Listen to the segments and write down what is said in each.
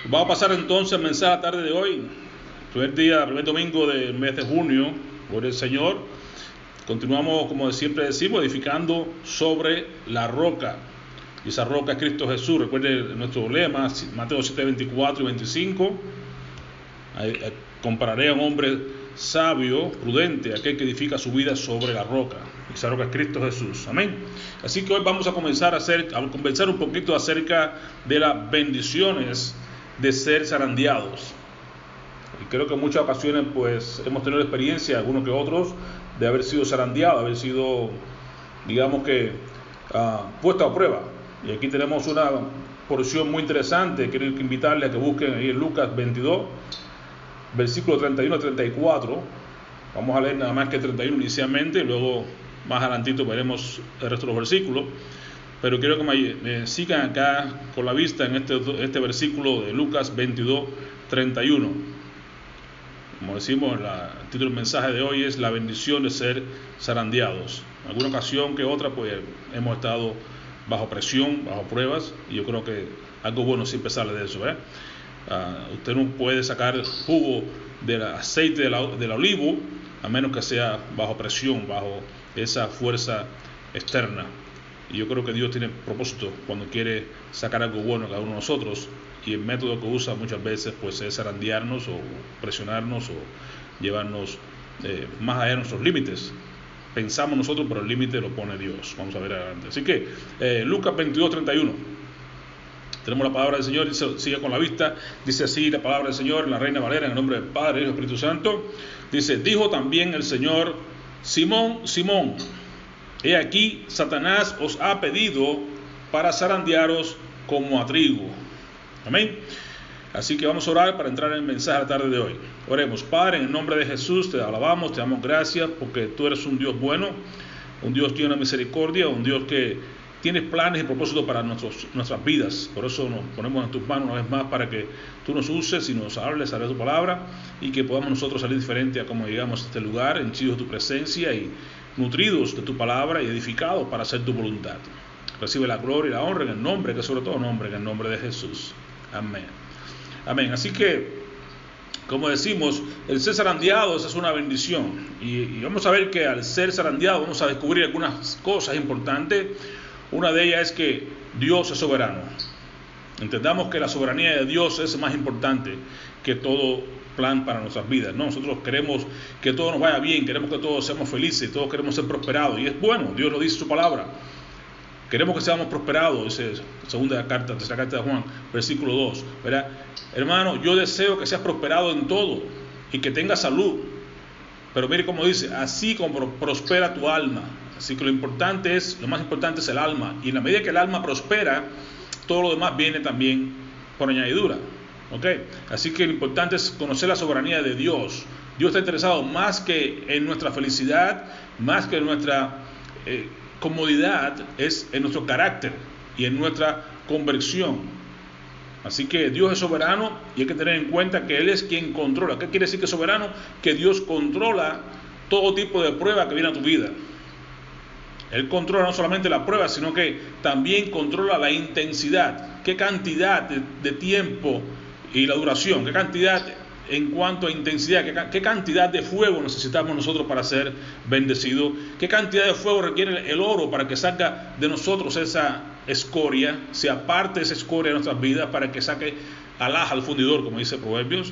Vamos a pasar entonces al mensaje a la tarde de hoy, primer domingo del mes de junio, por el Señor. Continuamos, como siempre decimos, edificando sobre la roca. Y esa roca es Cristo Jesús. Recuerden nuestro lema, Mateo 7, 24 y 25. Compararé a un hombre sabio, prudente, aquel que edifica su vida sobre la roca. Y esa roca es Cristo Jesús. Amén. Así que hoy vamos a comenzar a conversar un poquito acerca de las bendiciones de ser zarandeados. Y creo que en muchas ocasiones pues hemos tenido experiencia, algunos que otros, de haber sido zarandeados, haber sido, digamos que, puesto a prueba. Y aquí tenemos una porción muy interesante. Quiero invitarles a que busquen ahí en Lucas 22, versículo 31 a 34. Vamos a leer nada más que 31 inicialmente, y luego más adelantito veremos el resto de los versículos. Pero quiero que me sigan acá con la vista en este versículo de Lucas 22, 31. Como decimos, el título del mensaje de hoy es la bendición de ser zarandeados. En alguna ocasión que otra pues hemos estado bajo presión, bajo pruebas, y yo creo que algo bueno siempre sale de eso. Usted no puede sacar jugo del aceite del olivo a menos que sea bajo presión, bajo esa fuerza externa. Y yo creo que Dios tiene propósito cuando quiere sacar algo bueno a cada uno de nosotros, y el método que usa muchas veces pues es zarandearnos o presionarnos o llevarnos más allá de nuestros límites. Pensamos nosotros, pero el límite lo pone Dios. Vamos a ver adelante. Así que Lucas 22, 31. Tenemos la palabra del Señor, sigue con la vista. Dice así la palabra del Señor en la Reina Valera, en el nombre del Padre, Hijo y Espíritu Santo. Dice: dijo también el Señor: Simón, Simón, he aquí Satanás os ha pedido para zarandearos como a trigo. Amén. Así que vamos a orar para entrar en el mensaje de la tarde de hoy. Oremos. Padre, en el nombre de Jesús te alabamos, te damos gracias porque tú eres un Dios bueno, un Dios lleno de misericordia, un Dios que tiene planes y propósitos para nuestras vidas. Por eso nos ponemos en tus manos una vez más para que tú nos uses y nos hables a tu palabra, y que podamos nosotros salir diferente a como llegamos a este lugar, henchidos de tu presencia y nutridos de tu palabra y edificados para hacer tu voluntad. Recibe la gloria y la honra en el nombre, que sobre todo nombre, en el nombre de Jesús. Amén. Amén. Así que, como decimos, el ser zarandeados es una bendición. Y vamos a ver que al ser zarandeados vamos a descubrir algunas cosas importantes. Una de ellas es que Dios es soberano. Entendamos que la soberanía de Dios es más importante que todo plan para nuestras vidas, ¿no? Nosotros queremos que todo nos vaya bien, queremos que todos seamos felices, todos queremos ser prosperados. Y es bueno, Dios lo dice en su palabra. Queremos que seamos prosperados, dice tercera carta de Juan, versículo 2, ¿verdad? Hermano, yo deseo que seas prosperado en todo y que tengas salud. Pero mire cómo dice: así como prospera tu alma. Así que lo más importante es el alma. Y en la medida que el alma prospera, todo lo demás viene también por añadidura. ¿Ok? Así que lo importante es conocer la soberanía de Dios. Dios está interesado más que en nuestra felicidad, más que en nuestra comodidad, es en nuestro carácter y en nuestra conversión. Así que Dios es soberano y hay que tener en cuenta que Él es quien controla. ¿Qué quiere decir que es soberano? Que Dios controla todo tipo de prueba que viene a tu vida. Él controla no solamente la prueba, sino que también controla la intensidad. ¿Qué cantidad de tiempo y la duración? ¿Qué cantidad en cuanto a intensidad? ¿Qué cantidad de fuego necesitamos nosotros para ser bendecidos? ¿Qué cantidad de fuego requiere el oro para que salga de nosotros esa escoria, se aparte esa escoria de nuestras vidas para que saque alhaja al fundidor, como dice Proverbios?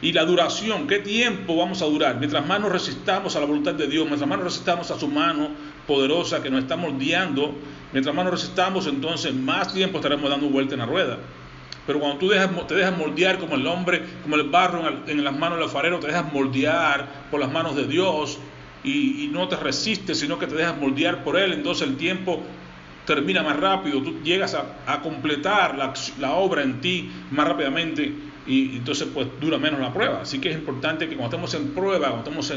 Y la duración, ¿qué tiempo vamos a durar? Mientras más nos resistamos a la voluntad de Dios, mientras más nos resistamos a su mano poderosa que nos está moldeando, mientras más nos resistamos, entonces más tiempo estaremos dando vuelta en la rueda. Pero cuando tú te dejas moldear como el hombre, como el barro en las manos del alfarero, te dejas moldear por las manos de Dios y no te resistes, sino que te dejas moldear por Él, entonces el tiempo termina más rápido, tú llegas a completar la obra en ti más rápidamente, y entonces pues dura menos la prueba. Así que es importante que cuando estemos en prueba, cuando estemos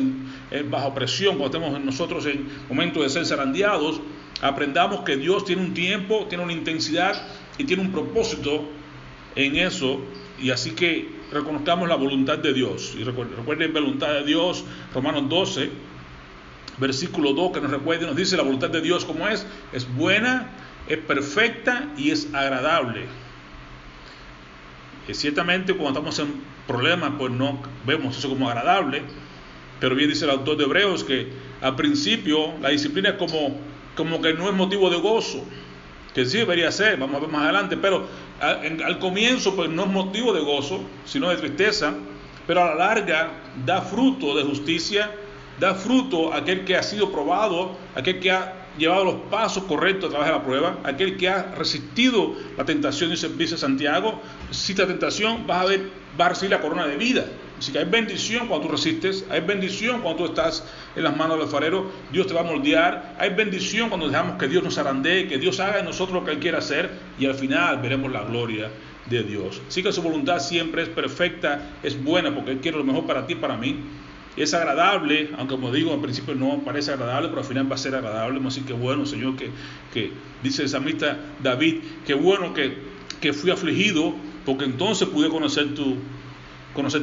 bajo presión, cuando estemos nosotros en momentos de ser zarandeados, aprendamos que Dios tiene un tiempo, tiene una intensidad y tiene un propósito en eso. Y así que reconozcamos la voluntad de Dios. Y recuerden la voluntad de Dios, Romanos 12, versículo 2, que nos recuerda y nos dice: la voluntad de Dios, ¿cómo es? Es buena, es perfecta y es agradable. Ciertamente cuando estamos en problemas, pues no vemos eso como agradable, pero bien dice el autor de Hebreos que al principio la disciplina es como que no es motivo de gozo, que sí debería ser, vamos a ver más adelante, pero al comienzo pues no es motivo de gozo, sino de tristeza, pero a la larga da fruto de justicia, da fruto a aquel que ha sido probado, aquel que ha llevado los pasos correctos a través de la prueba, aquel que ha resistido la tentación, dice Santiago. Si la tentación vas a recibir la corona de vida. Así que hay bendición cuando tú resistes, hay bendición cuando tú estás en las manos del alfarero, Dios te va a moldear, hay bendición cuando dejamos que Dios nos zarandee, que Dios haga en nosotros lo que Él quiera hacer, y al final veremos la gloria de Dios. Así que su voluntad siempre es perfecta, es buena, porque Él quiere lo mejor para ti y para mí. Es agradable, aunque como digo, al principio no parece agradable, pero al final va a ser agradable. Así que bueno, Señor, que dice el salmista David, que bueno que fui afligido, porque entonces pude conocerte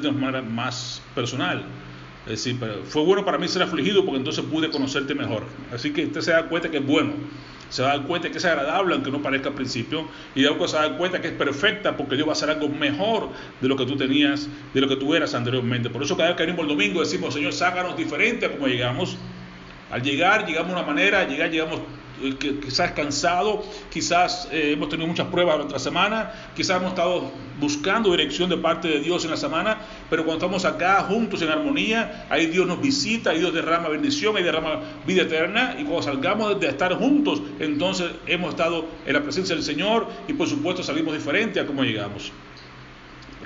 de manera más personal. Es decir, fue bueno para mí ser afligido, porque entonces pude conocerte mejor. Así que usted se da cuenta que es bueno. Se va a dar cuenta que es agradable, aunque no parezca al principio, y luego se va a dar cuenta que es perfecta, porque Dios va a hacer algo mejor de lo que tú tenías, de lo que tú eras anteriormente. Por eso cada vez que venimos el domingo decimos, Señor, sácanos diferente a como llegamos. Al llegar, llegamos de una manera, llegamos quizás cansados, quizás hemos tenido muchas pruebas durante la semana, quizás hemos estado buscando dirección de parte de Dios en la semana, pero cuando estamos acá juntos en armonía, ahí Dios nos visita, ahí Dios derrama bendición, ahí derrama vida eterna, y cuando salgamos de estar juntos, entonces hemos estado en la presencia del Señor, y por supuesto salimos diferente a como llegamos.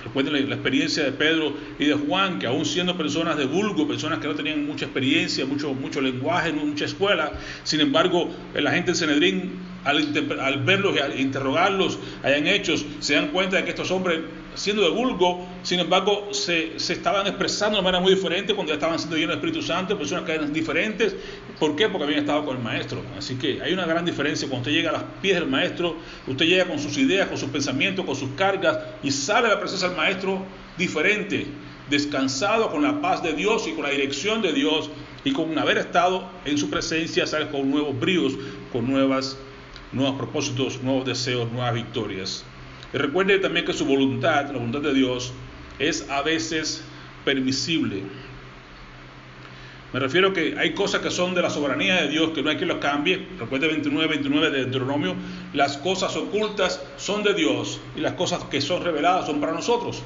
Recuerden la experiencia de Pedro y de Juan, que aún siendo personas de vulgo, personas que no tenían mucha experiencia, mucho lenguaje, mucha escuela, sin embargo, la gente del Sanedrín, al verlos y al interrogarlos allá en Hechos, se dan cuenta de que estos hombres, siendo de vulgo, sin embargo, se estaban expresando de manera muy diferente cuando ya estaban siendo llenos del Espíritu Santo, personas que eran diferentes. ¿Por qué? Porque habían estado con el Maestro. Así que hay una gran diferencia. Cuando usted llega a los pies del Maestro, usted llega con sus ideas, con sus pensamientos, con sus cargas, y sale a la presencia del Maestro diferente, descansado, con la paz de Dios y con la dirección de Dios, y con haber estado en su presencia, sale con nuevos bríos, con nuevos propósitos, nuevos deseos, nuevas victorias. Y recuerde también que su voluntad, la voluntad de Dios, es a veces permisible. Me refiero que hay cosas que son de la soberanía de Dios, que no hay quien los cambie. Recuerde 29 de Deuteronomio, las cosas ocultas son de Dios y las cosas que son reveladas son para nosotros.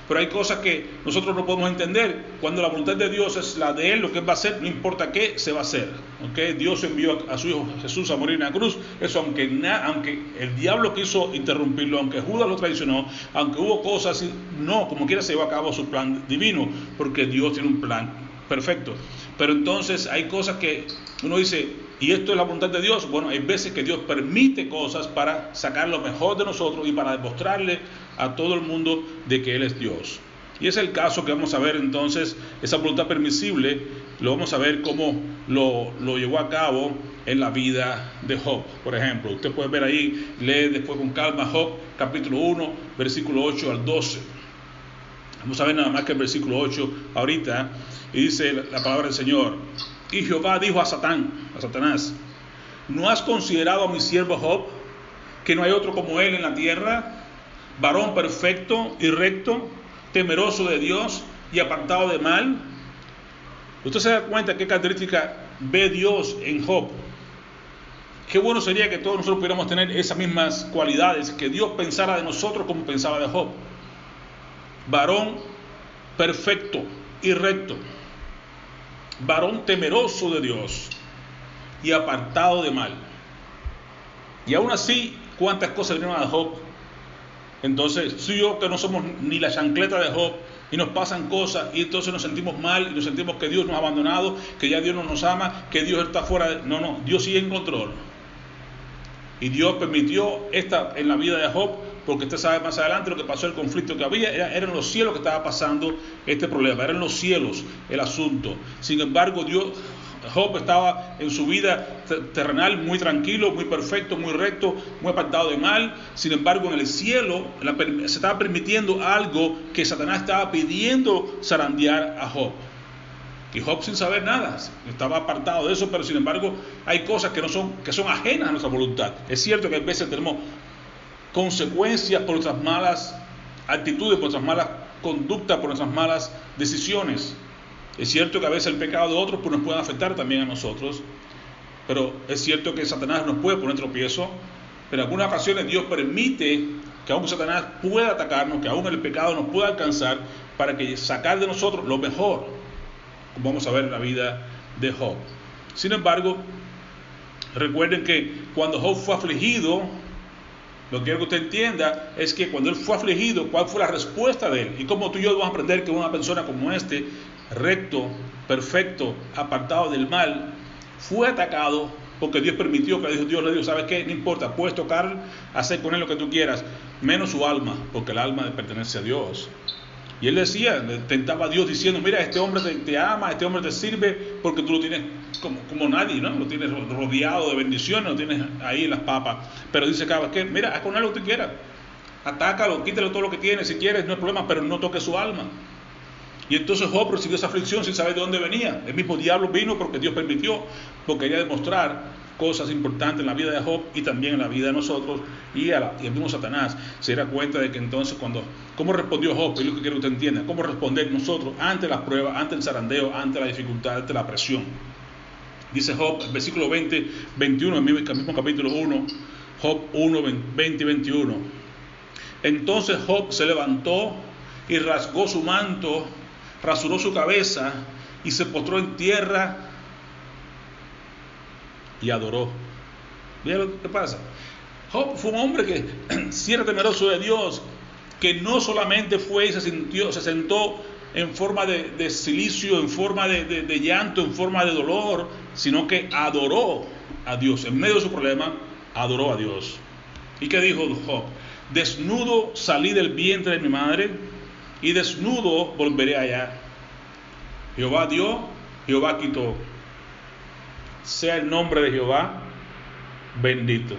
Pero hay cosas que nosotros no podemos entender. Cuando la voluntad de Dios es la de Él, lo que Él va a hacer, no importa qué, se va a hacer. ¿Okay? Dios envió a su Hijo Jesús a morir en la cruz. Eso aunque el diablo quiso interrumpirlo, aunque Judas lo traicionó, aunque hubo cosas, no, como quiera se llevó a cabo su plan divino, porque Dios tiene un plan perfecto. Pero entonces hay cosas que uno dice, ¿y esto es la voluntad de Dios? Bueno, hay veces que Dios permite cosas para sacar lo mejor de nosotros y para demostrarle a todo el mundo de que Él es Dios. Y es el caso que vamos a ver entonces, esa voluntad permisible, lo vamos a ver cómo lo llevó a cabo en la vida de Job. Por ejemplo, usted puede ver ahí, lee después con calma Job, capítulo 1, versículo 8 al 12. Vamos a ver nada más que el versículo 8 ahorita, y dice la palabra del Señor. Y Jehová dijo a Satanás, ¿no has considerado a mi siervo Job, que no hay otro como él en la tierra, varón perfecto y recto, temeroso de Dios y apartado de mal? Usted se da cuenta qué característica ve Dios en Job. Qué bueno sería que todos nosotros pudiéramos tener esas mismas cualidades, que Dios pensara de nosotros como pensaba de Job. Varón perfecto y recto, varón temeroso de Dios y apartado de mal. Y aún así, ¿cuántas cosas vinieron a Job? Entonces, si yo que no somos ni la chancleta de Job, y nos pasan cosas, y entonces nos sentimos mal, y nos sentimos que Dios nos ha abandonado, que ya Dios no nos ama, que Dios está fuera de... No, Dios sigue en control. Y Dios permitió en la vida de Job, porque usted sabe más adelante lo que pasó, el conflicto que había, era en los cielos que estaba pasando este problema, era en los cielos el asunto. Sin embargo, Job estaba en su vida terrenal muy tranquilo, muy perfecto, muy recto, muy apartado de mal. Sin embargo, en el cielo se estaba permitiendo algo que Satanás estaba pidiendo zarandear a Job. Y Job, sin saber nada, estaba apartado de eso, pero sin embargo hay cosas que son ajenas a nuestra voluntad. Es cierto que a veces tenemos consecuencias por nuestras malas actitudes, por nuestras malas conductas, por nuestras malas decisiones. Es cierto que a veces el pecado de otros pues, nos puede afectar también a nosotros, pero es cierto que Satanás nos puede poner tropiezo, pero en algunas ocasiones Dios permite que aún Satanás pueda atacarnos, que aún el pecado nos pueda alcanzar, para que sacar de nosotros lo mejor, como vamos a ver en la vida de Job. Sin embargo, recuerden que cuando Job fue afligido, lo que quiero que usted entienda es que cuando él fue afligido, ¿cuál fue la respuesta de él? Y como tú y yo vamos a aprender que una persona como este, recto, perfecto, apartado del mal, fue atacado porque Dios permitió, que Dios le dijo, ¿sabes qué? No importa, puedes tocar, hacer con él lo que tú quieras, menos su alma, porque el alma pertenece a Dios. Y él decía, tentaba a Dios diciendo, mira, este hombre te ama, este hombre te sirve, porque tú lo tienes como nadie, ¿no? Lo tienes rodeado de bendiciones, lo tienes ahí en las papas. Pero dice cada vez que, mira, haz con él lo que tú quieras, atácalo, quítale todo lo que tiene, si quieres, no hay problema, pero no toques su alma. Y entonces Job recibió esa aflicción sin saber de dónde venía. El mismo diablo vino porque Dios permitió, porque quería demostrar cosas importantes en la vida de Job y también en la vida de nosotros, y el mismo Satanás se da cuenta de que entonces ¿cómo respondió Job? Es lo que quiero que usted entienda. ¿Cómo responder nosotros ante las pruebas, ante el zarandeo, ante la dificultad, ante la presión? Dice Job, el versículo 20, 21, el mismo capítulo 1, Job 1, 20 y 21. Entonces Job se levantó y rasgó su manto, rasuró su cabeza y se postró en tierra y adoró. Mira lo que pasa. Job fue un hombre que sí era temeroso de Dios, que no solamente fue y se sentó en forma de silicio, en forma de llanto, en forma de dolor, sino que adoró a Dios. En medio de su problema, adoró a Dios. ¿Y qué dijo Job? Desnudo salí del vientre de mi madre, y desnudo volveré allá. Jehová dio, Jehová quitó. Sea el nombre de Jehová bendito.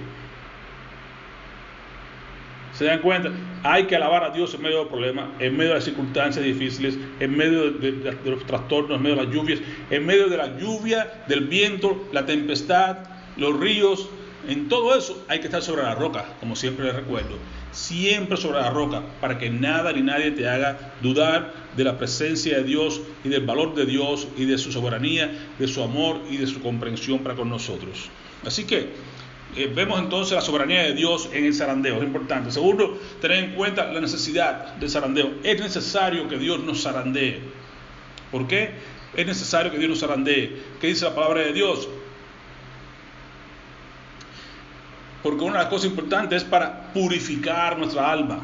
¿Se dan cuenta? Hay que alabar a Dios en medio del problema, en medio de las circunstancias difíciles, en medio de los trastornos, en medio de las lluvias, en medio de la lluvia, del viento, la tempestad, los ríos. En todo eso hay que estar sobre la roca, como siempre les recuerdo. Siempre sobre la roca, para que nada ni nadie te haga dudar de la presencia de Dios y del valor de Dios y de su soberanía, de su amor y de su comprensión para con nosotros. Así que vemos entonces la soberanía de Dios en el zarandeo, es importante. Segundo, tener en cuenta la necesidad del zarandeo. Es necesario que Dios nos zarandee. ¿Por qué? Es necesario que Dios nos zarandee. ¿Qué dice la palabra de Dios? Porque una de las cosas importantes es para purificar nuestra alma.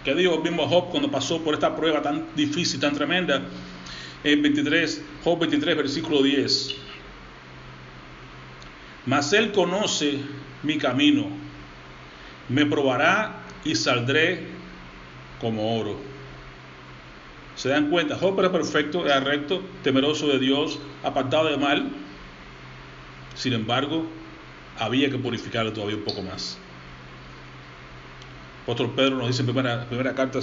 Que dijo el mismo Job cuando pasó por esta prueba tan difícil, tan tremenda, en Job 23, versículo 10. Mas él conoce mi camino, me probará y saldré como oro. ¿Se dan cuenta? Job era perfecto, era recto, temeroso de Dios, apartado de mal. Sin embargo, había que purificarlo todavía un poco más. El apóstol Pedro nos dice en primera carta,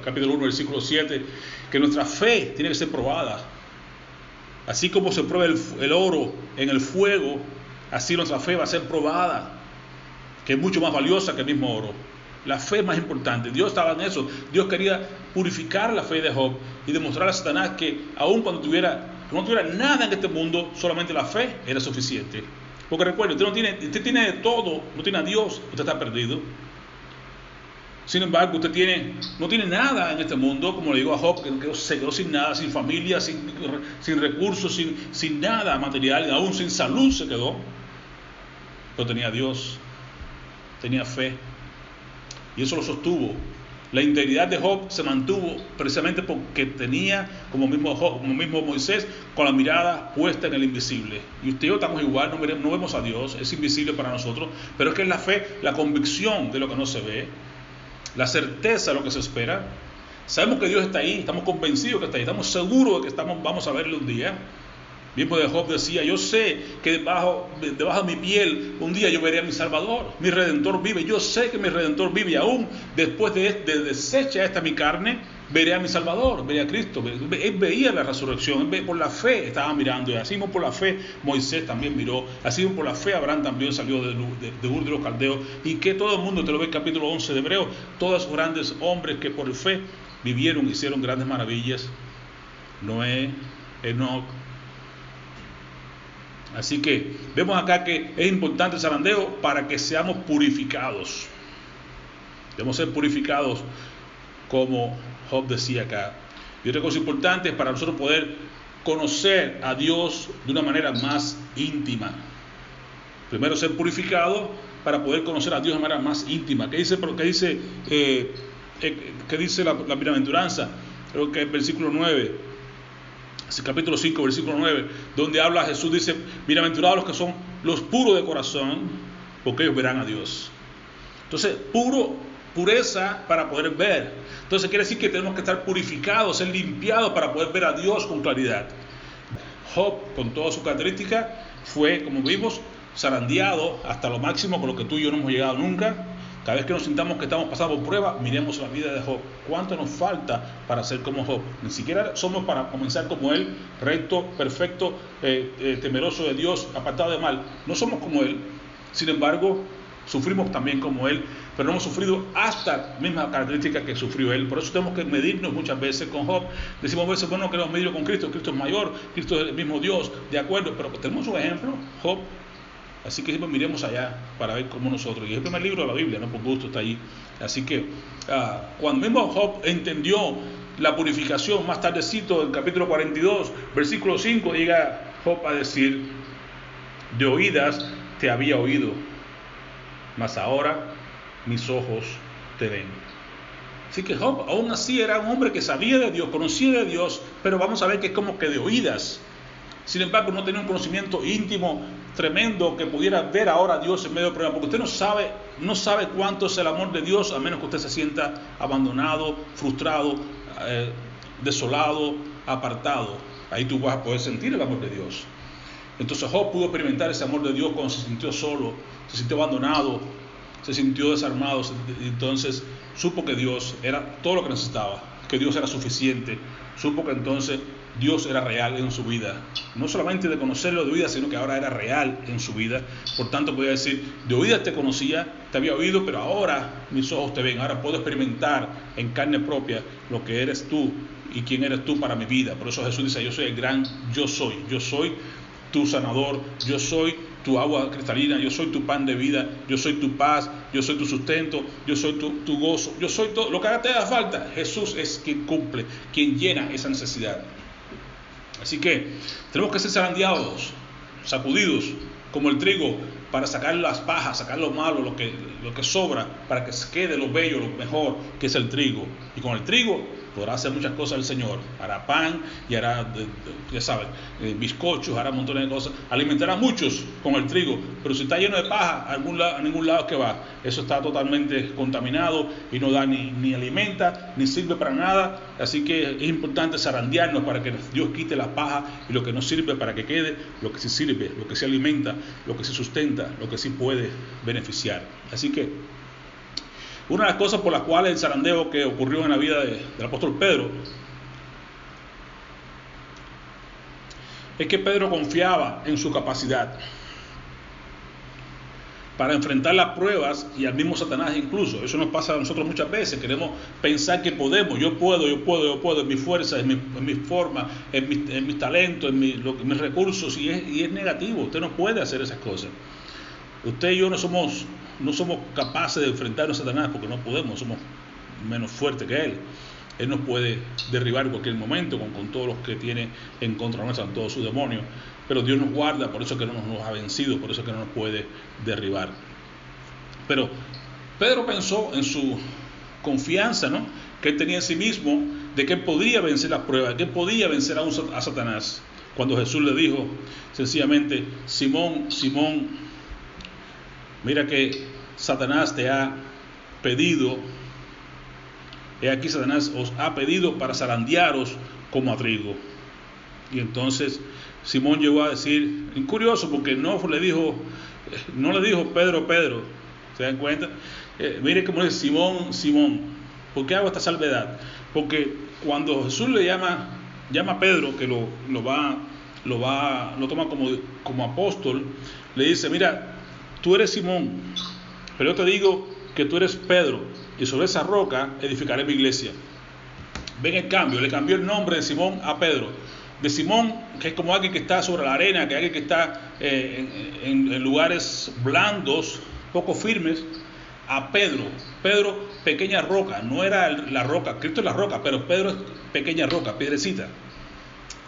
capítulo 1, versículo 7, que nuestra fe tiene que ser probada. Así como se prueba el oro en el fuego, así nuestra fe va a ser probada, que es mucho más valiosa que el mismo oro. La fe es más importante. Dios estaba en eso. Dios quería purificar la fe de Job y demostrar a Satanás que aun cuando no tuviera nada en este mundo, solamente la fe era suficiente. Porque recuerde, usted tiene de todo, no tiene a Dios, usted está perdido. Sin embargo, usted no tiene nada en este mundo, como le digo a Job, que se quedó sin nada, sin familia, sin recursos, sin nada material, aún sin salud se quedó. Pero tenía a Dios, tenía fe, y eso lo sostuvo. La integridad de Job se mantuvo precisamente porque tenía, como mismo Moisés, con la mirada puesta en el invisible. Y usted y yo estamos igual, no vemos a Dios, es invisible para nosotros, pero es que es la fe, la convicción de lo que no se ve, la certeza de lo que se espera. Sabemos que Dios está ahí, estamos convencidos que está ahí, estamos seguros de que vamos a verlo un día. Mismo de Job decía, yo sé que debajo de mi piel un día yo veré a mi Salvador, mi Redentor vive, yo sé que mi Redentor vive, y aún después de deshecha esta mi carne, veré a mi Salvador, veré a Cristo. Él veía la resurrección, por la fe estaba mirando, y así como por la fe Moisés también miró, así como por la fe Abraham también salió de Ur de los Caldeos, y que todo el mundo, te lo ve en capítulo 11 de Hebreos, todos grandes hombres que por fe vivieron, hicieron grandes maravillas, Noé, Enoc. Así que vemos acá que es importante el zarandeo para que seamos purificados. Debemos ser purificados, como Job decía acá. Y otra cosa importante es para nosotros poder conocer a Dios de una manera más íntima. Primero ser purificado para poder conocer a Dios de manera más íntima. ¿Qué dice la bienaventuranza? Creo que es el versículo 9. Capítulo 5, versículo 9, donde habla Jesús, dice, bienaventurados los que son los puros de corazón, porque ellos verán a Dios. Entonces, pureza para poder ver. Entonces quiere decir que tenemos que estar purificados, ser limpiados para poder ver a Dios con claridad. Job, con todas sus características, fue, como vimos, zarandeado hasta lo máximo, con lo que tú y yo no hemos llegado nunca. Cada vez que nos sintamos que estamos pasando por prueba, miremos la vida de Job. ¿Cuánto nos falta para ser como Job? Ni siquiera somos para comenzar como él, recto, perfecto, temeroso de Dios, apartado de mal. No somos como él. Sin embargo, sufrimos también como él, pero no hemos sufrido hasta la misma característica que sufrió él. Por eso tenemos que medirnos muchas veces con Job. Decimos a veces, bueno, queremos medirlo con Cristo. Cristo es mayor, Cristo es el mismo Dios, de acuerdo, pero tenemos un ejemplo, Job. Así que siempre miremos allá para ver cómo nosotros. Y es el primer libro de la Biblia, no por gusto está allí. Así que cuando mismo Job entendió la purificación, más tardecito, en el capítulo 42, versículo 5, llega Job a decir, de oídas te había oído, mas ahora mis ojos te ven. Así que Job aún así era un hombre que sabía de Dios, conocía de Dios, pero vamos a ver que es como que de oídas. Sin embargo, no tenía un conocimiento íntimo tremendo que pudiera ver ahora a Dios en medio del problema, porque usted no sabe cuánto es el amor de Dios a menos que usted se sienta abandonado, frustrado, desolado, apartado. Ahí tú vas a poder sentir el amor de Dios. Entonces Job pudo experimentar ese amor de Dios cuando se sintió solo, se sintió abandonado, se sintió desarmado. Entonces supo que Dios era todo lo que necesitaba, que Dios era suficiente. Supo que entonces Dios era real en su vida, no solamente de conocerlo de oídas, sino que ahora era real en su vida. Por tanto podía decir, de oídas te conocía, te había oído, pero ahora mis ojos te ven. Ahora puedo experimentar en carne propia lo que eres tú y quién eres tú para mi vida. Por eso Jesús dice, yo soy el gran yo soy tu sanador, yo soy tu agua cristalina, yo soy tu pan de vida, yo soy tu paz, yo soy tu sustento, yo soy tu gozo, yo soy todo lo que te haga falta. Jesús es quien cumple, quien llena esa necesidad. Así que tenemos que ser zarandeados, sacudidos como el trigo, para sacar las pajas, sacar lo malo, lo que sobra, para que se quede lo bello, lo mejor, que es el trigo. Y con el trigo podrá hacer muchas cosas el Señor. Hará pan y hará, ya saben, bizcochos, hará montones de cosas. Alimentará a muchos con el trigo, pero si está lleno de paja, a ningún lado que va. Eso está totalmente contaminado y no da ni alimenta, ni sirve para nada. Así que es importante zarandearnos para que Dios quite la paja y lo que no sirve, para que quede lo que sí sirve, lo que sí alimenta, lo que sí sustenta, lo que sí puede beneficiar. Así que una de las cosas por las cuales el zarandeo que ocurrió en la vida del apóstol Pedro es que Pedro confiaba en su capacidad para enfrentar las pruebas y al mismo Satanás incluso. Eso nos pasa a nosotros muchas veces. Queremos pensar que podemos, yo puedo, en mi fuerza, en mi forma, en mis talentos, en mis recursos, y es negativo. Usted no puede hacer esas cosas. Usted y yo no somos capaces de enfrentarnos a Satanás porque no podemos, somos menos fuertes que él. Él nos puede derribar en cualquier momento con todos los que tiene en contra nuestra, con todos sus demonios. Pero Dios nos guarda, por eso que no nos ha vencido, por eso que no nos puede derribar. Pero Pedro pensó en su confianza, ¿no?, que él tenía en sí mismo, de que él podía vencer las pruebas, que él podía vencer a Satanás. Cuando Jesús le dijo sencillamente, Simón, Simón, mira que Satanás te ha pedido, he aquí Satanás os ha pedido para zarandearos como a trigo. Y entonces Simón llegó a decir, es curioso porque no le dijo Pedro, Pedro, ¿se dan cuenta? Mire cómo dice Simón, Simón. ¿Por qué hago esta salvedad? Porque cuando Jesús le llama a Pedro, que lo toma como apóstol, le dice, mira, tú eres Simón, pero yo te digo que tú eres Pedro, y sobre esa roca edificaré mi iglesia. Ven el cambio, le cambió el nombre de Simón a Pedro. De Simón, que es como alguien que está sobre la arena, que es alguien que está en lugares blandos, poco firmes, a Pedro. Pedro, pequeña roca, no era la roca, Cristo es la roca, pero Pedro es pequeña roca, piedrecita,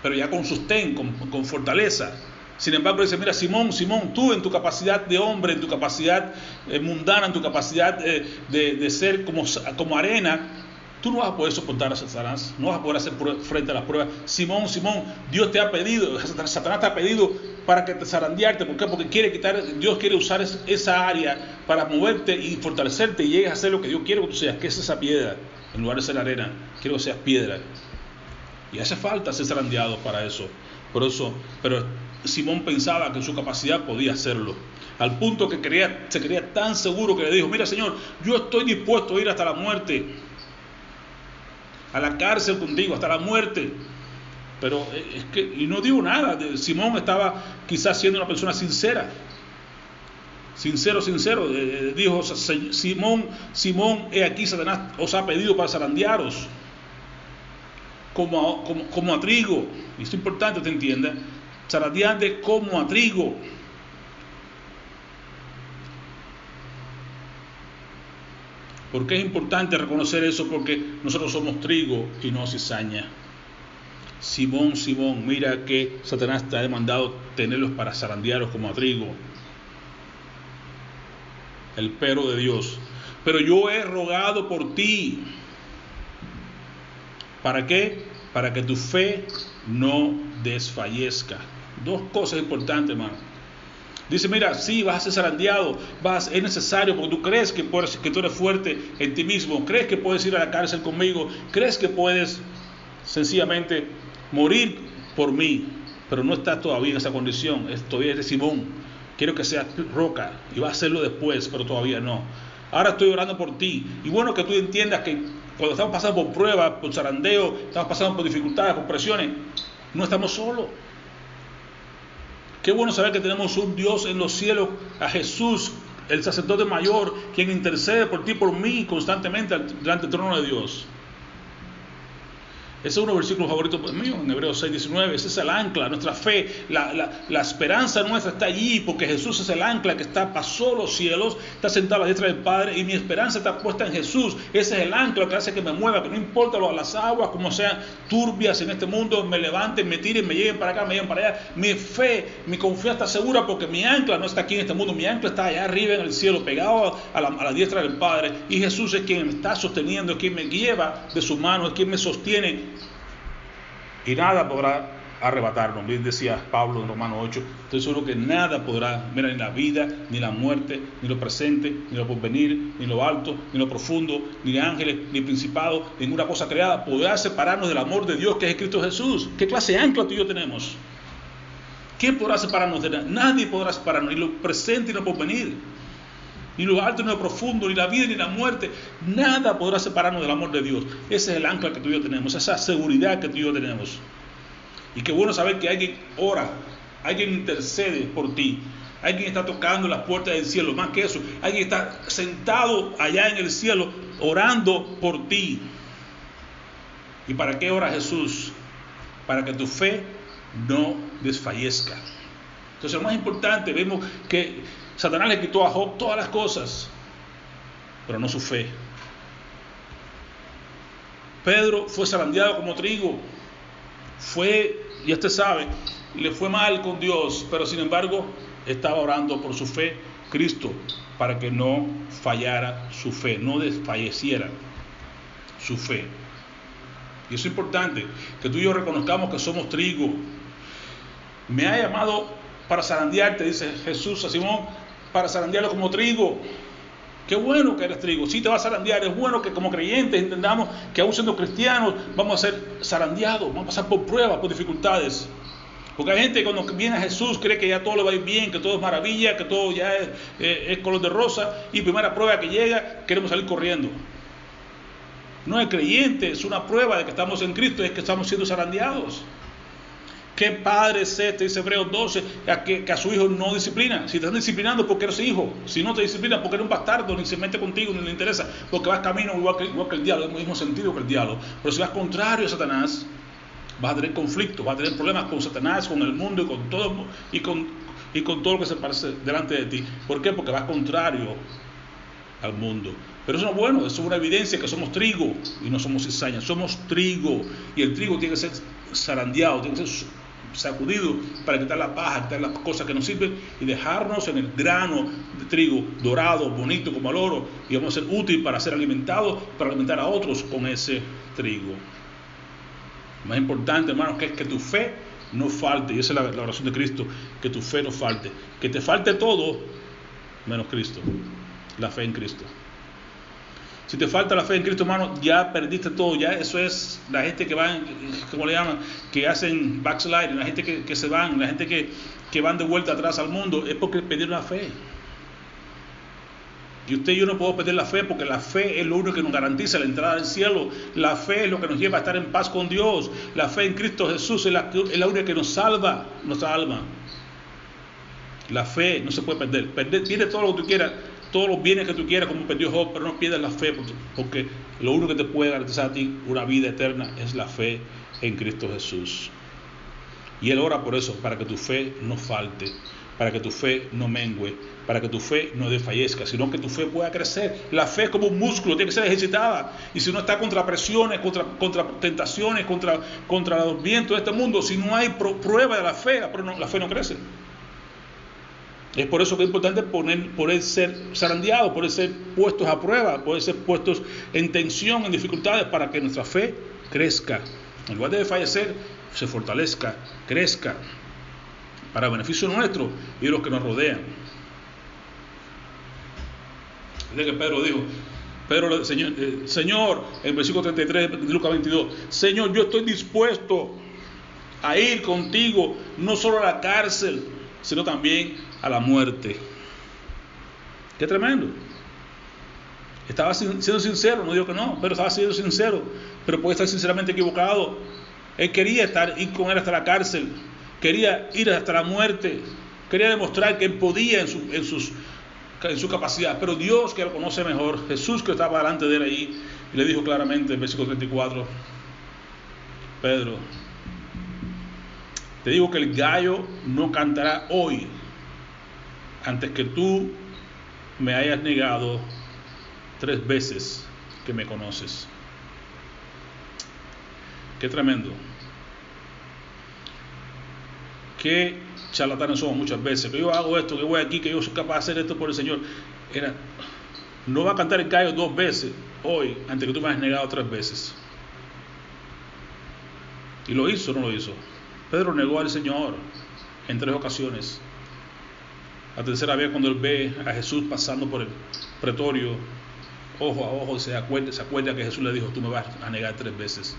pero ya con sostén, con fortaleza. Sin embargo dice, mira Simón, Simón, tú en tu capacidad de hombre, en tu capacidad mundana, en tu capacidad de ser como arena, tú no vas a poder soportar a Satanás, no vas a poder hacer frente a las pruebas. Simón, Simón, Dios te ha pedido, Satanás te ha pedido para que te zarandearte. ¿Por qué? Porque Dios quiere usar esa área para moverte y fortalecerte y llegues a hacer lo que Dios quiere que tú seas, que es esa piedra, en lugar de ser arena, quiero que seas piedra. Y hace falta ser zarandeado para eso. Pero Simón pensaba que en su capacidad podía hacerlo. Al punto que se creía tan seguro que le dijo, mira Señor, yo estoy dispuesto a ir hasta la muerte, a la cárcel contigo, hasta la muerte. Pero y no digo nada. Simón estaba quizás siendo una persona sincera. Sincero. Dijo, Simón, he aquí Satanás os ha pedido para zarandearos como a trigo. Y esto es importante que te entienda. Zarandeante como a trigo. ¿Por qué es importante reconocer eso? Porque nosotros somos trigo y no cizaña. Simón, mira que Satanás te ha demandado tenerlos para zarandearos como a trigo. El pero de Dios. Pero yo he rogado por ti. ¿Para qué? Para que tu fe no desfallezca. Dos cosas importantes, hermano. Dice, mira, sí, vas a ser zarandeado, es necesario porque tú crees que tú eres fuerte en ti mismo, crees que puedes ir a la cárcel conmigo, crees que puedes sencillamente morir por mí, pero no estás todavía en esa condición, todavía eres Simón, quiero que seas roca y vas a hacerlo después, pero todavía no. Ahora estoy orando por ti, y bueno que tú entiendas que cuando estamos pasando por pruebas, por zarandeo, estamos pasando por dificultades, por presiones, no estamos solos. Qué bueno saber que tenemos un Dios en los cielos, a Jesús, el sacerdote mayor, quien intercede por ti y por mí constantemente delante del trono de Dios. Ese es uno de los versículos favoritos míos, en Hebreos 6:19. Ese es el ancla, nuestra fe, la esperanza nuestra está allí, porque Jesús es el ancla que pasó los cielos, está sentado a la diestra del Padre, y mi esperanza está puesta en Jesús. Ese es el ancla que hace que me mueva, que no importa las aguas, como sean turbias en este mundo, me levanten, me tiren, me lleven para acá, me lleven para allá. Mi fe, mi confianza está segura, porque mi ancla no está aquí en este mundo, mi ancla está allá arriba en el cielo, pegado a la diestra del Padre, y Jesús es quien me está sosteniendo, es quien me lleva de su mano, es quien me sostiene. Y nada podrá arrebatarnos, bien decía Pablo en Romanos 8. Estoy seguro que nada podrá, mira, ni la vida, ni la muerte, ni lo presente, ni lo porvenir, ni lo alto, ni lo profundo, ni ángeles, ni principados, ninguna cosa creada podrá separarnos del amor de Dios que es Cristo Jesús. ¿Qué clase de ancla tú y yo tenemos? ¿Quién podrá separarnos de nada? Nadie podrá separarnos, ni lo presente, ni lo porvenir, ni lo alto, ni lo profundo, ni la vida, ni la muerte. Nada podrá separarnos del amor de Dios. Ese es el ancla que tú y yo tenemos, esa seguridad que tú y yo tenemos. Y qué bueno saber que alguien ora, alguien intercede por ti, alguien está tocando las puertas del cielo. Más que eso, alguien está sentado allá en el cielo orando por ti. ¿Y para qué ora Jesús? Para que tu fe no desfallezca. Entonces, lo más importante, vemos que Satanás le quitó a Job todas las cosas, pero no su fe. Pedro fue zarandeado como trigo. Ya usted sabe, le fue mal con Dios, pero sin embargo estaba orando por su fe, Cristo, para que no fallara su fe, no desfalleciera su fe. Y eso es importante, que tú y yo reconozcamos que somos trigo. Me ha llamado para zarandearte, dice Jesús a Simón, para zarandearlo como trigo. Qué bueno que eres trigo. Sí te vas a zarandear. Es bueno que como creyentes entendamos que aún siendo cristianos vamos a ser zarandeados, vamos a pasar por pruebas, por dificultades. Porque hay gente que cuando viene a Jesús cree que ya todo le va a ir bien, que todo es maravilla, que todo ya es color de rosa, y primera prueba que llega, queremos salir corriendo. No es creyente, es una prueba de que estamos en Cristo, es que estamos siendo zarandeados. ¿Qué padre es este? Dice Hebreos 12, que a su hijo no disciplina. Si te están disciplinando porque eres hijo, si no te disciplina porque eres un bastardo, ni se mete contigo, ni le interesa, porque vas camino igual que el diablo, en el mismo sentido que el diablo. Pero si vas contrario a Satanás, vas a tener conflictos, vas a tener problemas con Satanás, con el mundo y con todo, y con todo lo que se parece delante de ti. ¿Por qué? Porque vas contrario al mundo. Pero eso no es bueno, eso es una evidencia que somos trigo y no somos cizaña, somos trigo, y el trigo tiene que ser zarandeado, tiene que ser sacudido para quitar la paja, quitar las cosas que nos sirven y dejarnos en el grano de trigo dorado, bonito como el oro, y vamos a ser útil para ser alimentados, para alimentar a otros con ese trigo. Lo más importante, hermanos, que es que tu fe no falte, y esa es la oración de Cristo, que tu fe no falte, que te falte todo menos Cristo, la fe en Cristo. Si te falta la fe en Cristo, hermano, ya perdiste todo. Ya eso es la gente que van, ¿cómo le llaman? Que hacen backsliding, la gente que se van, la gente que van de vuelta atrás al mundo, es porque perdieron la fe. Y usted y yo no podemos perder la fe, porque la fe es lo único que nos garantiza la entrada al cielo. La fe es lo que nos lleva a estar en paz con Dios. La fe en Cristo Jesús es la única que nos salva nuestra alma. La fe no se puede perder. Tiene todo lo que tú quieras, todos los bienes que tú quieras, como perdió Job, pero no pierdas la fe, porque lo único que te puede garantizar a ti una vida eterna es la fe en Cristo Jesús. Y Él ora por eso, para que tu fe no falte, para que tu fe no mengue, para que tu fe no desfallezca, sino que tu fe pueda crecer. La fe es como un músculo, tiene que ser ejercitada. Y si no está contra presiones, contra tentaciones, contra los vientos de este mundo, si no hay prueba de la fe no crece. Es por eso que es importante poder ser zarandeados, poder ser puestos a prueba, poder ser puestos en tensión, en dificultades, para que nuestra fe crezca. En lugar de desfallecer, se fortalezca, crezca, para beneficio nuestro y de los que nos rodean. Es que Pedro dijo, Señor, en versículo 33 de Lucas 22, Señor, yo estoy dispuesto a ir contigo, no solo a la cárcel, sino también a la muerte. Qué tremendo. Estaba siendo sincero, no digo que no, pero estaba siendo sincero, pero puede estar sinceramente equivocado. Él quería ir con él hasta la cárcel, quería ir hasta la muerte, quería demostrar que él podía en su capacidad, pero Dios, que lo conoce mejor, Jesús, que estaba delante de él ahí, y le dijo claramente en versículo 34, Pedro, te digo que el gallo no cantará hoy antes que tú me hayas negado 3 veces que me conoces. Qué tremendo. Qué charlatanes somos muchas veces, que yo hago esto, que voy aquí, que yo soy capaz de hacer esto por el Señor. No va a cantar el gallo 2 veces hoy antes que tú me hayas negado 3 veces. ¿Y lo hizo o no lo hizo? Pedro negó al Señor en 3 ocasiones. La tercera vez, cuando él ve a Jesús pasando por el pretorio, ojo a ojo, se acuerda que Jesús le dijo, tú me vas a negar 3 veces.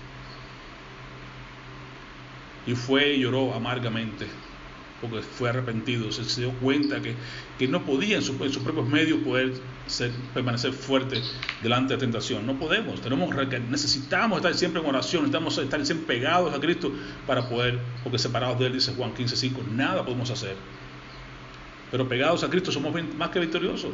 Y fue y lloró amargamente, porque fue arrepentido, se dio cuenta que no podía en sus propios medios permanecer fuerte delante de tentación. No podemos, necesitamos estar siempre en oración, necesitamos estar siempre pegados a Cristo para poder, porque separados de Él, dice Juan 15:5, nada podemos hacer. Pero pegados a Cristo somos más que victoriosos.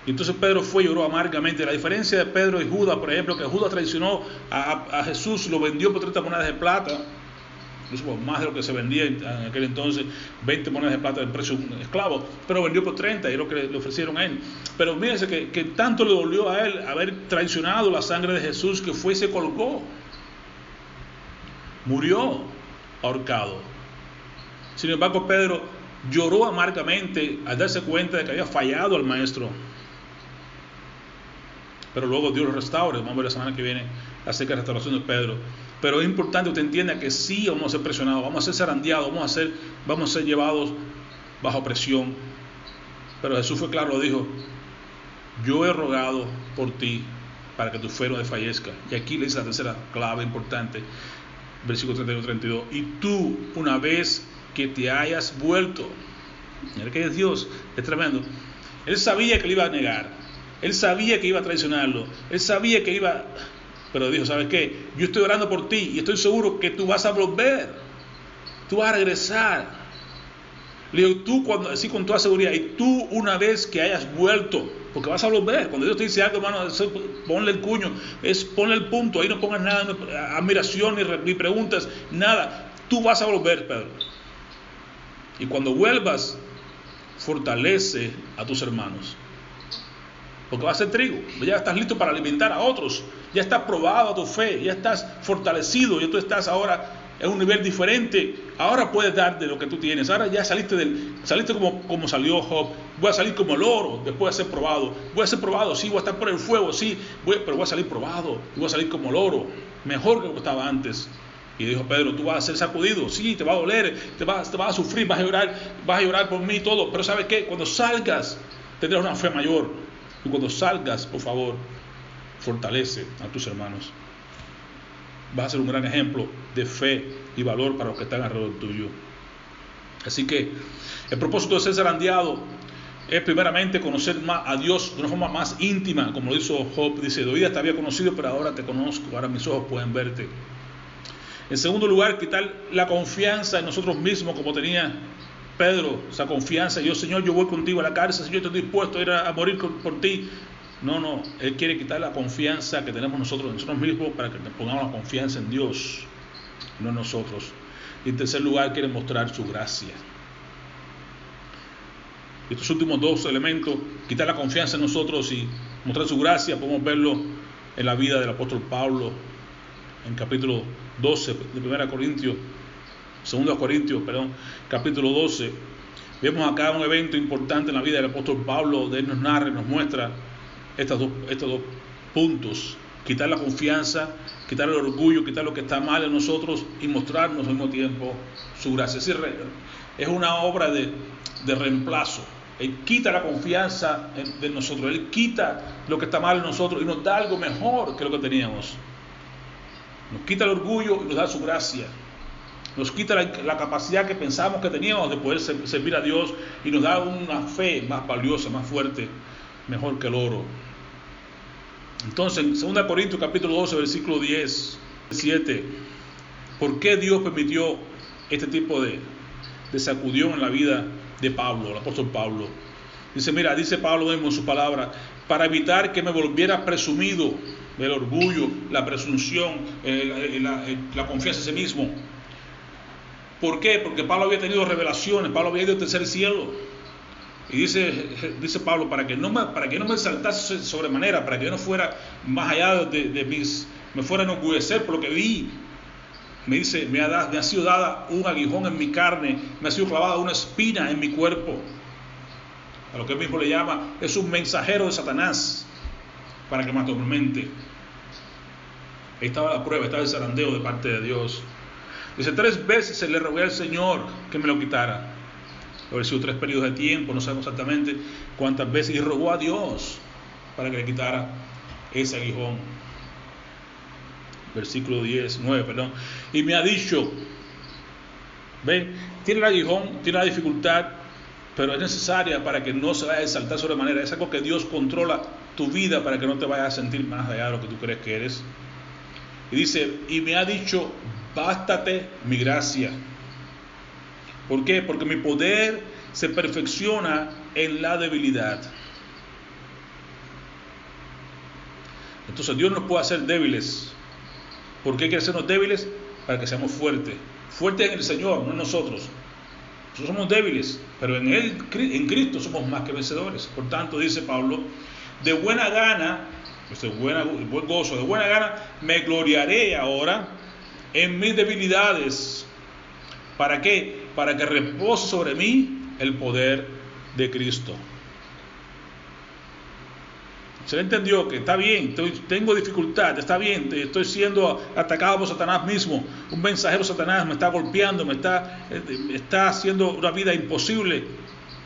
Y entonces Pedro fue y lloró amargamente. La diferencia de Pedro y Judas, por ejemplo, que Judas traicionó a Jesús, lo vendió por 30 monedas de plata, incluso por más de lo que se vendía en aquel entonces, 20 monedas de plata del precio de un esclavo, pero vendió por 30 y es lo que le ofrecieron a él. Pero mírense que tanto le dolió a él haber traicionado la sangre de Jesús, que fue y se colgó, murió ahorcado. Sin embargo, Pedro lloró amargamente al darse cuenta de que había fallado al maestro. Pero luego Dios lo restaura. Vamos a ver la semana que viene acerca de la restauración de Pedro. Pero es importante que usted entienda que sí vamos a ser presionados, vamos a ser zarandeados, vamos a ser llevados bajo presión. Pero Jesús fue claro, lo dijo, yo he rogado por ti para que tu fe no desfallezca. Y aquí le dice la tercera clave importante. versículo 31-32. Y tú, una vez que te hayas vuelto, mira que es Dios, es tremendo. Él sabía que le iba a negar, él sabía que iba a traicionarlo, él sabía que iba, pero dijo, ¿sabes qué? Yo estoy orando por ti y estoy seguro que tú vas a volver, tú vas a regresar. Le digo, tú, cuando, así con toda seguridad, y tú una vez que hayas vuelto, porque vas a volver. Cuando Dios te dice algo, hermano, ponle el cuño, ponle el punto, ahí no pongas nada, admiración ni preguntas, nada. Tú vas a volver, Pedro. Y cuando vuelvas, fortalece a tus hermanos. Porque va a ser trigo, ya estás listo para alimentar a otros, ya estás probado a tu fe, ya estás fortalecido, ya tú estás ahora en un nivel diferente. Ahora puedes dar de lo que tú tienes. Ahora ya saliste como salió Job. Voy a salir como el oro después de ser probado. Voy a ser probado, sí, voy a estar por el fuego, sí, pero voy a salir probado y voy a salir como el oro, mejor que lo que estaba antes. Y dijo Pedro, tú vas a ser sacudido, sí, te va a doler, te vas a sufrir, vas a llorar por mí y todo, pero ¿sabes qué? Cuando salgas tendrás una fe mayor. Y cuando salgas, por favor, fortalece a tus hermanos. Vas a ser un gran ejemplo de fe y valor para los que están alrededor tuyo. Así que el propósito de ser zarandeado es primeramente conocer más a Dios de una forma más íntima, como lo hizo Job. Dice, de oídas te había conocido, pero ahora te conozco, ahora mis ojos pueden verte. En segundo lugar, quitar la confianza en nosotros mismos, como tenía Pedro, esa confianza. Yo, Señor, yo voy contigo a la cárcel, Señor, estoy dispuesto a ir a morir por ti. No, Él quiere quitar la confianza que tenemos nosotros mismos para que pongamos la confianza en Dios, no en nosotros. Y en tercer lugar, quiere mostrar su gracia. Estos últimos dos elementos, quitar la confianza en nosotros y mostrar su gracia, podemos verlo en la vida del apóstol Pablo, en capítulo 12 de 2 Corintios, capítulo 12. Vemos acá un evento importante en la vida del apóstol Pablo, de él nos narra y nos muestra estos dos puntos: quitar la confianza, quitar el orgullo, quitar lo que está mal en nosotros y mostrarnos al mismo tiempo su gracia. Es una obra de reemplazo. Él quita la confianza de nosotros, Él quita lo que está mal en nosotros y nos da algo mejor que lo que teníamos. Nos quita el orgullo y nos da su gracia. Nos quita la capacidad que pensamos que teníamos de poder servir a Dios y nos da una fe más valiosa, más fuerte, mejor que el oro. Entonces, en 2 Corintios capítulo 12, versículo 10, 7, ¿por qué Dios permitió este tipo de sacudión en la vida de Pablo, el apóstol Pablo? Dice Pablo mismo en su palabra, para evitar que me volviera presumido, el orgullo, la presunción, la confianza en sí mismo. ¿Por qué? Porque Pablo había tenido revelaciones, Pablo había ido al tercer cielo. Y dice Pablo, para que no me exaltase sobremanera, para que yo no fuera más allá me fuera a enorgullecer por lo que vi. Me dice, me ha sido dada un aguijón en mi carne, me ha sido clavada una espina en mi cuerpo. A lo que él mismo le llama, es un mensajero de Satanás para que me atormente. Ahí estaba la prueba, estaba el zarandeo de parte de Dios. Dice, 3 veces se le rogué al Señor que me lo quitara. Haber sido 3 periodos de tiempo, no sabemos exactamente cuántas veces, y rogó a Dios para que le quitara ese aguijón. Versículo 9, y me ha dicho, ven, tiene el aguijón, tiene la dificultad, pero es necesaria para que no se vaya a exaltar sobremanera. Es algo que Dios controla tu vida para que no te vayas a sentir más allá de lo que tú crees que eres. Y dice, y me ha dicho, bástate mi gracia. ¿Por qué? Porque mi poder se perfecciona en la debilidad. Entonces Dios nos puede hacer débiles. ¿Por qué quiere hacernos débiles? Para que seamos fuertes. Fuertes en el Señor, no en nosotros. Nosotros somos débiles, pero en Cristo somos más que vencedores. Por tanto, dice Pablo, de buena gana, buen gozo, de buena gana me gloriaré ahora en mis debilidades. ¿Para qué? Para que repose sobre mí el poder de Cristo. Se entendió que está bien, tengo dificultad, está bien, estoy siendo atacado por Satanás mismo. Un mensajero de Satanás me está golpeando, me está haciendo una vida imposible.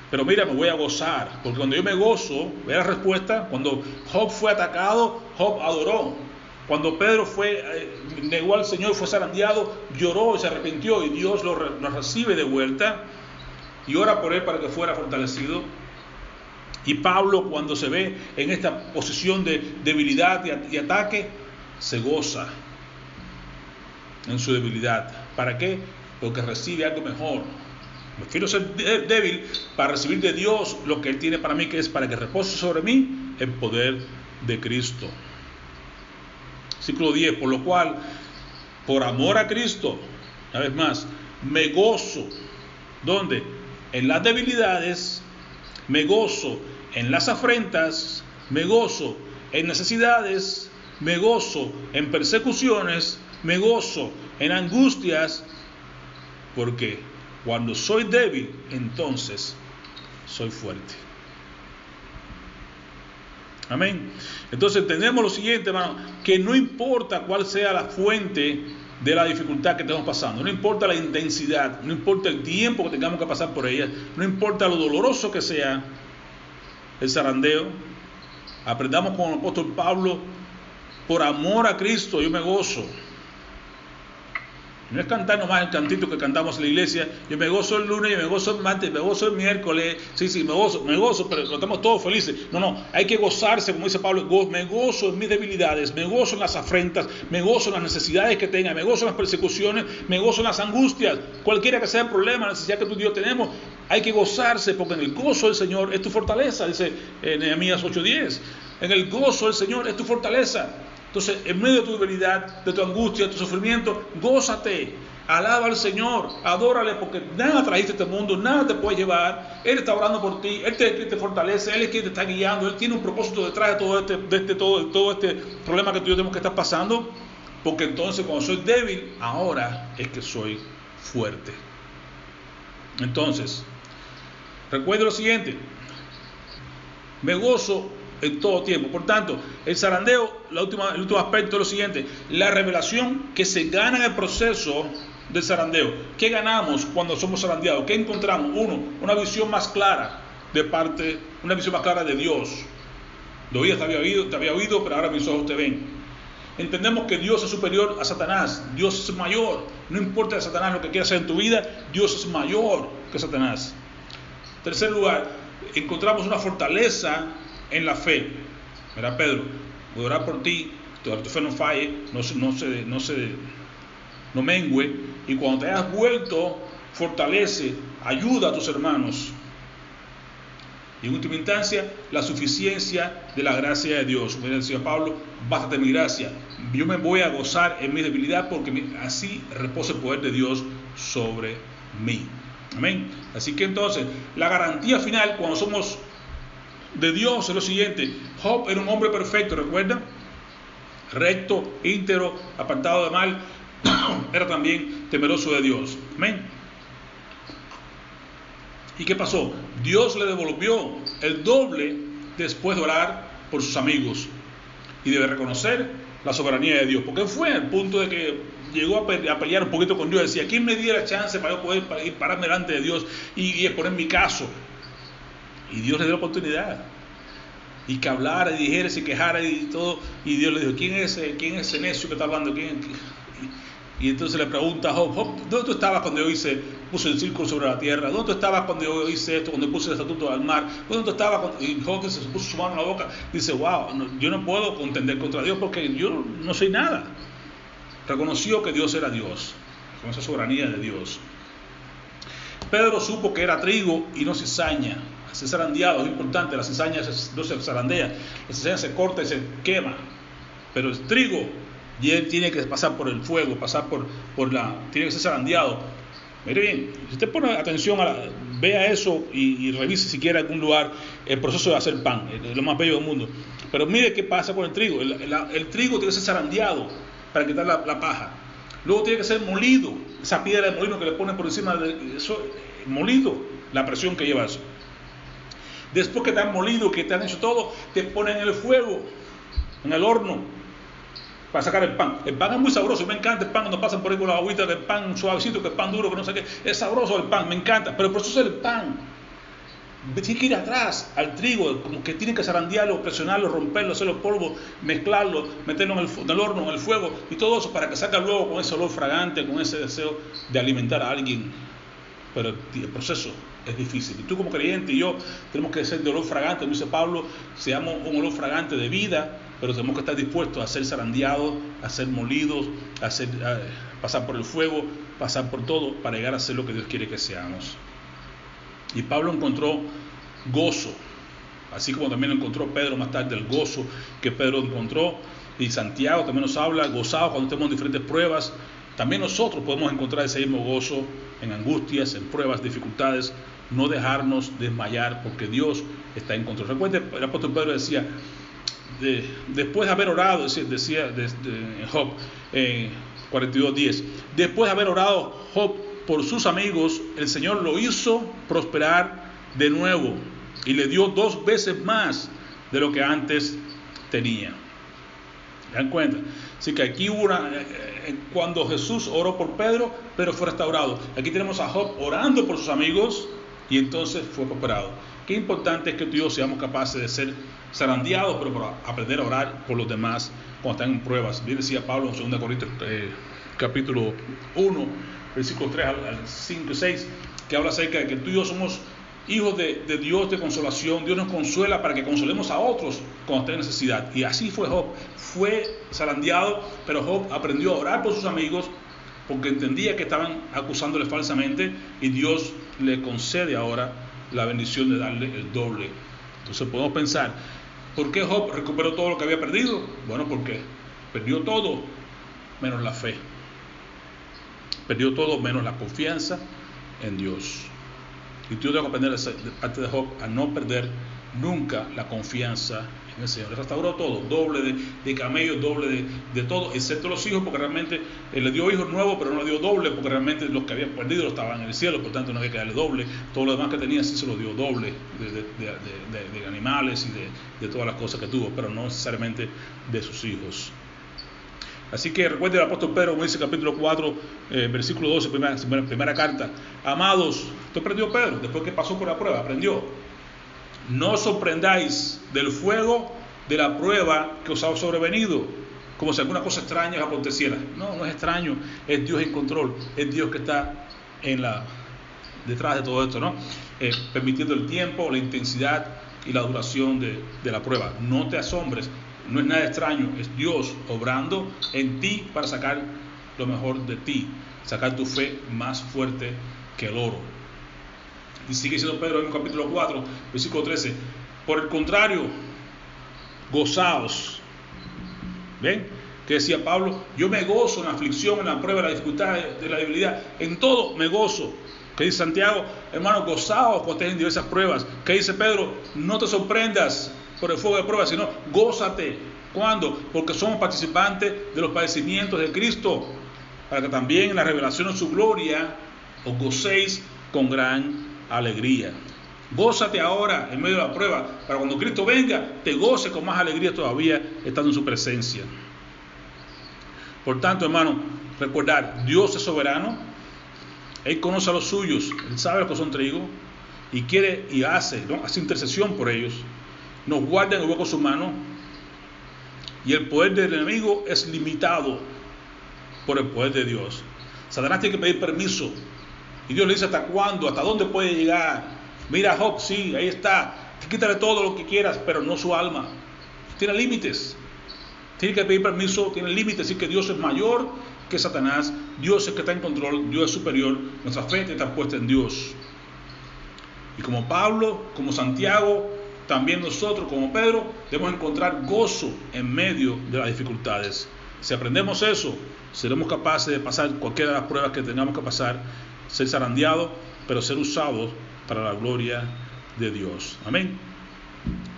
Pero mira, me voy a gozar, porque cuando yo me gozo, ve la respuesta. Cuando Job fue atacado, Job adoró. Cuando Pedro negó al Señor, fue zarandeado, lloró y se arrepintió, y Dios lo recibe de vuelta y ora por él para que fuera fortalecido. Y Pablo, cuando se ve en esta posición de debilidad y ataque, se goza en su debilidad. ¿Para qué? Porque recibe algo mejor. Me quiero ser débil para recibir de Dios lo que Él tiene para mí, que es para que repose sobre mí el poder de Cristo. Versículo 10, por lo cual, por amor a Cristo, una vez más, me gozo. ¿Dónde? En las debilidades, me gozo en las afrentas, me gozo en necesidades, me gozo en persecuciones, me gozo en angustias, porque cuando soy débil, entonces soy fuerte. Amén. Entonces entendemos lo siguiente, hermano, que no importa cuál sea la fuente de la dificultad que estemos pasando, no importa la intensidad, no importa el tiempo que tengamos que pasar por ella, no importa lo doloroso que sea el zarandeo, aprendamos con el apóstol Pablo, por amor a Cristo yo me gozo. No es cantar nomás el cantito que cantamos en la iglesia, yo me gozo el lunes, yo me gozo el martes, me gozo el miércoles, sí, me gozo, pero estamos todos felices. No, hay que gozarse, como dice Pablo, me gozo en mis debilidades, me gozo en las afrentas, me gozo en las necesidades que tenga, me gozo en las persecuciones, me gozo en las angustias, cualquiera que sea el problema, la necesidad que tú y yo tenemos, hay que gozarse, porque en el gozo del Señor es tu fortaleza, dice Nehemías 8:10, en el gozo del Señor es tu fortaleza. Entonces, en medio de tu debilidad, de tu angustia, de tu sufrimiento, gózate, alaba al Señor, adórale, porque nada trajiste a este mundo, nada te puede llevar. Él está orando por ti, Él te fortalece, Él es quien te está guiando, Él tiene un propósito detrás de todo este problema que tú y yo tenemos que estar pasando, porque entonces cuando soy débil, ahora es que soy fuerte. Entonces, recuerda lo siguiente, me gozo en todo tiempo. Por tanto, el zarandeo, el último aspecto es lo siguiente, la revelación que se gana en el proceso del zarandeo. ¿Qué ganamos cuando somos zarandeados? ¿Qué encontramos? Uno, una visión más clara una visión más clara de Dios. Lo oías, te había oído, pero ahora mis ojos te ven. Entendemos que Dios es superior a Satanás, Dios es mayor. No importa de Satanás lo que quiera hacer en tu vida, Dios es mayor que Satanás. En tercer lugar, encontramos una fortaleza en la fe. Mira, Pedro, voy a orar por ti, tu fe no falle, no mengue, y cuando te hayas vuelto, fortalece, ayuda a tus hermanos. Y en última instancia, la suficiencia de la gracia de Dios. Como decía Pablo, bástate mi gracia. Yo me voy a gozar en mi debilidad porque así reposa el poder de Dios sobre mí. Amén. Así que entonces, la garantía final cuando somos de Dios es lo siguiente. Job era un hombre perfecto, ¿recuerdan? Recto, íntegro, apartado de mal, era también temeroso de Dios. Amén. ¿Y qué pasó? Dios le devolvió el doble después de orar por sus amigos y de reconocer la soberanía de Dios, porque fue al punto de que llegó a pelear un poquito con Dios. Decía, ¿quién me diera chance para yo poder pararme delante de Dios y exponer mi caso? Y Dios le dio la oportunidad. Y que hablara y dijera, se quejara y todo. Y Dios le dijo, ¿quién es ese necio que está hablando? Y entonces le pregunta a Job, ¿dónde tú estabas cuando yo puse el círculo sobre la tierra? ¿Dónde tú estabas cuando yo hice esto, cuando puse el estatuto al mar? ¿Dónde tú estabas cuando... Y Job se puso su mano en la boca. Dice, wow, yo no puedo contender contra Dios porque yo no soy nada. Reconoció que Dios era Dios, con esa soberanía de Dios. Pedro supo que era trigo y no cizaña. Se zarandeado, es importante, la cizaña no se zarandea, la cizaña se corta y se quema, pero el trigo, y él tiene que pasar por el fuego, tiene que ser zarandeado. Mire bien, si usted pone atención, vea eso y revise si quiere en algún lugar el proceso de hacer pan, es lo más bello del mundo. Pero mire qué pasa con el trigo, el trigo tiene que ser zarandeado para quitar la paja. Luego tiene que ser molido, esa piedra de molino que le ponen por encima de eso, molido, la presión que lleva eso. Después que te han molido, que te han hecho todo, te ponen en el fuego, en el horno, para sacar el pan. El pan es muy sabroso, me encanta el pan cuando pasan por ahí con la agüita, que el pan suavecito, que el pan duro, que no sé qué. Es sabroso el pan, me encanta, pero el proceso es el pan. Tiene que ir atrás al trigo, como que tiene que zarandearlo, presionarlo, romperlo, hacerlo polvo, mezclarlo, meterlo en el horno, en el fuego y todo eso para que salga luego con ese olor fragante, con ese deseo de alimentar a alguien. Pero el proceso es difícil. Y tú como creyente y yo tenemos que ser de olor fragante, como dice Pablo, seamos un olor fragante de vida, pero tenemos que estar dispuestos a ser zarandeados, a ser molidos, a pasar por el fuego, pasar por todo para llegar a ser lo que Dios quiere que seamos. Y Pablo encontró gozo, así como también lo encontró Pedro más tarde, el gozo que Pedro encontró. Y Santiago también nos habla, gozados cuando tenemos diferentes pruebas. También nosotros podemos encontrar ese mismo gozo en angustias, en pruebas, dificultades. No dejarnos desmayar porque Dios está en control. Recuerden, el apóstol Pedro decía, después de haber orado, decía en Job 42:10, después de haber orado Job por sus amigos, el Señor lo hizo prosperar de nuevo y le dio 2 veces más de lo que antes tenía. ¿Se dan cuenta? Así que aquí hubo cuando Jesús oró por Pedro, Pedro fue restaurado. Aquí tenemos a Job orando por sus amigos y entonces fue prosperado. Qué importante es que tú y yo seamos capaces de ser zarandeados, pero para aprender a orar por los demás cuando están en pruebas. Bien decía Pablo en 2 Corintios capítulo 1, versículos 3 al 5 y 6, que habla acerca de que tú y yo somos hijos de Dios de consolación. Dios nos consuela para que consolemos a otros cuando estén en necesidad. Y así fue Job. Fue zarandeado, pero Job aprendió a orar por sus amigos porque entendía que estaban acusándole falsamente y Dios le concede ahora la bendición de darle el doble. Entonces podemos pensar, ¿por qué Job recuperó todo lo que había perdido? Bueno, porque perdió todo menos la fe. Perdió todo menos la confianza en Dios. Y tú debes aprender de parte de Job a no perder nunca la confianza en el Señor. Le restauró todo, doble de camellos, doble de todo, excepto los hijos, porque realmente le dio hijos nuevos, pero no le dio doble, porque realmente los que habían perdido estaban en el cielo, por tanto no había que darle doble. Todo lo demás que tenía sí se lo dio doble, de animales y de todas las cosas que tuvo, pero no necesariamente de sus hijos. Así que recuerde el apóstol Pedro, como dice capítulo 4, versículo 12, primera carta. Amados, esto aprendió Pedro, después que pasó por la prueba, aprendió. No os sorprendáis del fuego de la prueba que os ha sobrevenido, como si alguna cosa extraña os aconteciera. No, no es extraño, es Dios en control, es Dios que está detrás de todo esto, ¿no? Permitiendo el tiempo, la intensidad y la duración de la prueba. No te asombres. No es nada extraño, es Dios obrando en ti para sacar lo mejor de ti, sacar tu fe más fuerte que el oro. Y sigue diciendo Pedro en el capítulo 4, versículo 13, por el contrario, gozaos. ¿Ven? Que decía Pablo, yo me gozo en la aflicción, en la prueba, en la dificultad, de la debilidad, en todo me gozo. Que dice Santiago, hermano, gozaos cuando estés en diversas pruebas. Que dice Pedro, no te sorprendas por el fuego de prueba, sino gózate. ¿Cuándo? Porque somos participantes de los padecimientos de Cristo, para que también en la revelación de su gloria os gocéis con gran alegría. Gózate ahora en medio de la prueba, para cuando Cristo venga, te goce con más alegría todavía estando en su presencia. Por tanto, hermano, recordar, Dios es soberano, Él conoce a los suyos, Él sabe los que son trigo, y quiere y hace, ¿no? Hace intercesión por ellos. Nos guarda en el hueco de su mano, y el poder del enemigo es limitado por el poder de Dios. Satanás tiene que pedir permiso, y Dios le dice hasta cuándo, hasta dónde puede llegar. Mira a Job, sí, ahí está, quítale todo lo que quieras, pero no su alma. Tiene límites, tiene que pedir permiso, tiene límites. Así que Dios es mayor que Satanás, Dios es el que está en control, Dios es superior, nuestra fe está puesta en Dios. Y como Pablo, como Santiago, también nosotros como Pedro debemos encontrar gozo en medio de las dificultades. Si aprendemos eso, seremos capaces de pasar cualquiera de las pruebas que tengamos que pasar, ser zarandeados, pero ser usados para la gloria de Dios. Amén.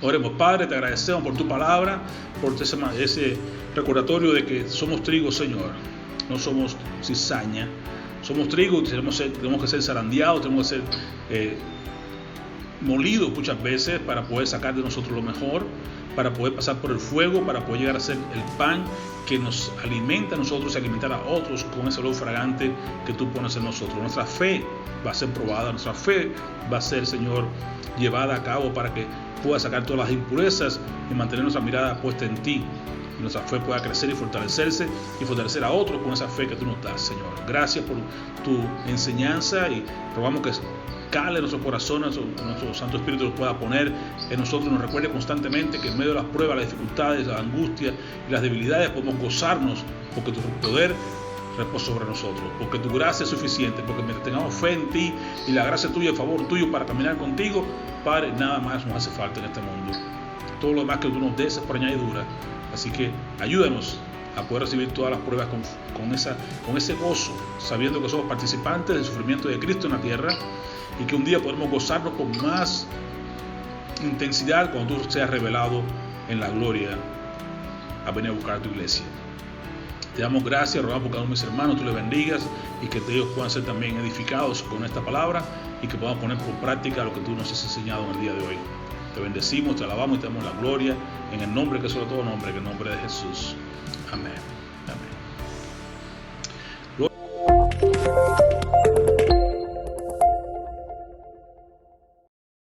Oremos. Padre, te agradecemos por tu palabra, por ese recordatorio de que somos trigo, Señor. No somos cizaña, somos trigo y tenemos que ser zarandeados, tenemos que ser molidos muchas veces para poder sacar de nosotros lo mejor. para poder pasar por el fuego, para poder llegar a ser el pan que nos alimenta a nosotros y alimentar a otros con ese olor fragante que tú pones en nosotros. Nuestra fe va a ser probada, nuestra fe va a ser, Señor, llevada a cabo para que pueda sacar todas las impurezas y mantener nuestra mirada puesta en ti. Y nuestra fe pueda crecer y fortalecerse y fortalecer a otros con esa fe que tú nos das, Señor. Gracias por tu enseñanza y rogamos que cale en nuestros corazones, nuestro Santo Espíritu lo pueda poner en nosotros, nos recuerde constantemente que en medio de las pruebas, las dificultades, las angustias y las debilidades podemos gozarnos porque tu poder reposa sobre nosotros, porque tu gracia es suficiente, porque mientras tengamos fe en ti y la gracia tuya, el favor tuyo para caminar contigo, Padre, nada más nos hace falta en este mundo. Todo lo demás que tú nos des es por añadidura. Así que ayúdanos a poder recibir todas las pruebas con ese gozo, sabiendo que somos participantes del sufrimiento de Cristo en la tierra y que un día podremos gozarnos con más intensidad cuando tú seas revelado en la gloria a venir a buscar a tu iglesia. Te damos gracias, rogamos por cada uno de mis hermanos, tú les bendigas y que ellos puedan ser también edificados con esta palabra y que puedan poner por práctica lo que tú nos has enseñado en el día de hoy. Te bendecimos, te alabamos y te damos la gloria en el nombre que es sobre todo nombre, que es el nombre de Jesús. Amén. Amén.